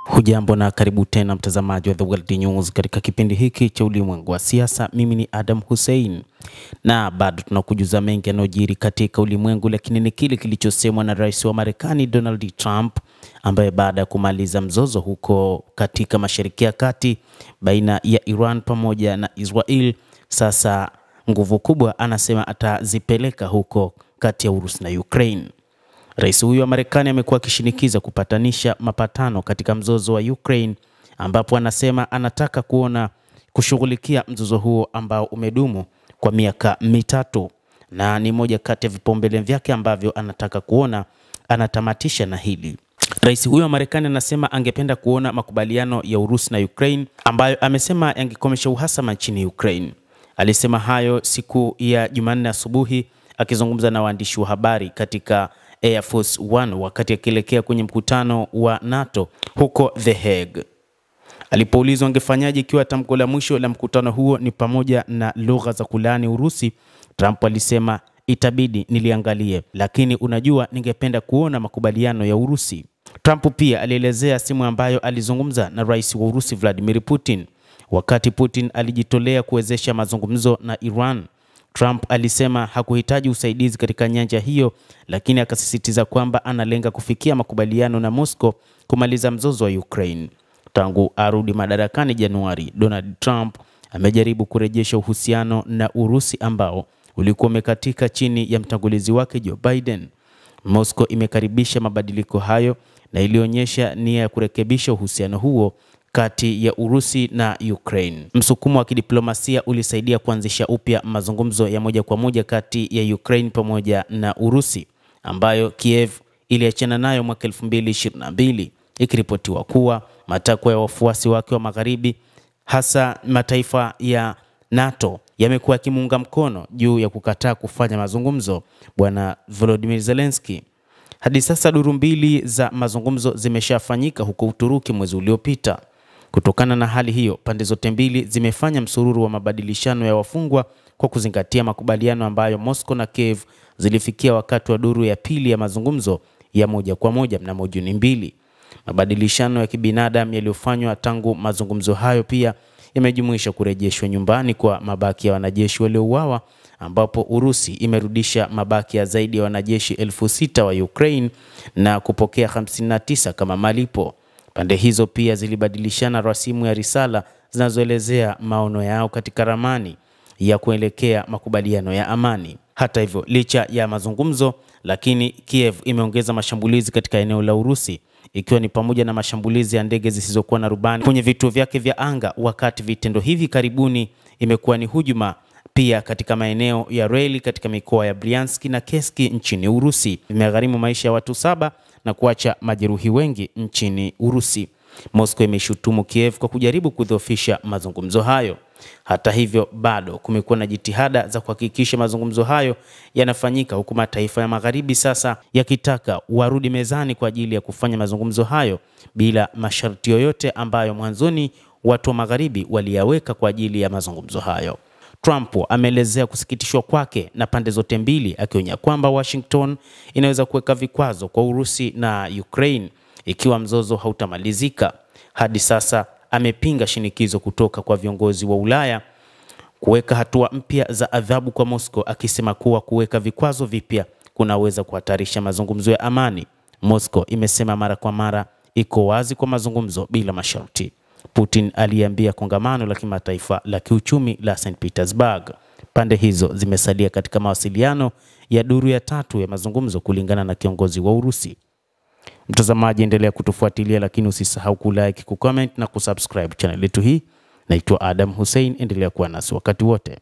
Hujambo na karibu tena mtazamaji wa The World News katika kipindi hiki cha ulimwengu wa siasa. Mimi ni Adam Hussein na bado tunakujuza mengi yanayojiri katika ulimwengu, lakini ni kile kilichosemwa na Rais wa Marekani Donald Trump, ambaye baada ya kumaliza mzozo huko katika Mashariki ya Kati baina ya Iran pamoja na Israel, sasa nguvu kubwa anasema atazipeleka huko kati ya Urusi na Ukraine. Rais huyu wa Marekani amekuwa akishinikiza kupatanisha mapatano katika mzozo wa Ukraine, ambapo anasema anataka kushughulikia mzozo huo ambao umedumu kwa miaka mitatu, na ni moja kati ya vipaumbele vyake ambavyo anataka kuona anatamatisha na hili. Rais huyu wa Marekani anasema angependa kuona makubaliano ya Urusi na Ukraine ambayo amesema yangekomesha uhasama nchini Ukraine. Alisema hayo siku ya Jumanne asubuhi akizungumza na waandishi wa habari katika Air Force One wakati akielekea kwenye mkutano wa NATO huko The Hague. Alipoulizwa angefanyaje ikiwa tamko la mwisho la mkutano huo ni pamoja na lugha za kulaani Urusi, Trump alisema itabidi niliangalie, lakini unajua ningependa kuona makubaliano ya Urusi. Trump pia alielezea simu ambayo alizungumza na rais wa Urusi Vladimir Putin wakati Putin alijitolea kuwezesha mazungumzo na Iran. Trump alisema hakuhitaji usaidizi katika nyanja hiyo, lakini akasisitiza kwamba analenga kufikia makubaliano na Moscow kumaliza mzozo wa Ukraine. Tangu arudi madarakani Januari, Donald Trump amejaribu kurejesha uhusiano na Urusi ambao ulikuwa umekatika chini ya mtangulizi wake Joe Biden. Moscow imekaribisha mabadiliko hayo na ilionyesha nia ya kurekebisha uhusiano huo kati ya Urusi na Ukraine. Msukumo wa kidiplomasia ulisaidia kuanzisha upya mazungumzo ya moja kwa moja kati ya Ukraine pamoja na Urusi, ambayo Kiev iliachana nayo mwaka 2022, ikiripotiwa kuwa matakwa ya wafuasi wake wa magharibi, hasa mataifa ya NATO, yamekuwa yakimuunga mkono juu ya kukataa kufanya mazungumzo Bwana Volodymyr Zelensky. Hadi sasa duru mbili za mazungumzo zimeshafanyika huko Uturuki mwezi uliopita. Kutokana na hali hiyo, pande zote mbili zimefanya msururu wa mabadilishano ya wafungwa kwa kuzingatia makubaliano ambayo Moscow na Kiev zilifikia wakati wa duru ya pili ya mazungumzo ya moja kwa moja mnamo Juni 2. Mabadilishano ya kibinadamu yaliyofanywa tangu mazungumzo hayo pia yamejumuisha kurejeshwa nyumbani kwa mabaki ya wanajeshi waliouawa, ambapo Urusi imerudisha mabaki ya zaidi ya wanajeshi 6,000 wa Ukraine na kupokea 59 kama malipo. Pande hizo pia zilibadilishana rasimu ya risala zinazoelezea maono yao katika ramani ya kuelekea makubaliano ya amani. Hata hivyo, licha ya mazungumzo, lakini Kiev imeongeza mashambulizi katika eneo la Urusi, ikiwa ni pamoja na mashambulizi ya ndege zisizokuwa na rubani kwenye vituo vyake vya anga, wakati vitendo hivi karibuni imekuwa ni hujuma pia katika maeneo ya reli katika mikoa ya Bryansk na Kursk nchini Urusi. Vimegharimu maisha ya watu 7 na kuacha majeruhi wengi nchini Urusi. Moscow imeshutumu Kiev kwa kujaribu kudhoofisha mazungumzo hayo. Hata hivyo, bado kumekuwa na jitihada za kuhakikisha mazungumzo hayo yanafanyika, huku mataifa ya magharibi sasa yakitaka warudi mezani kwa ajili ya kufanya mazungumzo hayo bila masharti yoyote ambayo mwanzoni watu wa magharibi waliyaweka kwa ajili ya mazungumzo hayo. Trump ameelezea kusikitishwa kwake na pande zote mbili, akionya kwamba Washington inaweza kuweka vikwazo kwa Urusi na Ukraine ikiwa mzozo hautamalizika. Hadi sasa amepinga shinikizo kutoka kwa viongozi wa Ulaya kuweka hatua mpya za adhabu kwa Moscow, akisema kuwa kuweka vikwazo vipya kunaweza kuhatarisha mazungumzo ya amani. Moscow imesema mara kwa mara iko wazi kwa mazungumzo bila masharti. Putin aliambia kongamano la kimataifa la kiuchumi la St. Petersburg. Pande hizo zimesalia katika mawasiliano ya duru ya 3 ya mazungumzo kulingana na kiongozi wa Urusi. Mtazamaji, endelea kutufuatilia, lakini usisahau kulike, kucomment na kusubscribe channel yetu hii. Naitwa Adam Hussein, endelea kuwa nasi wakati wote.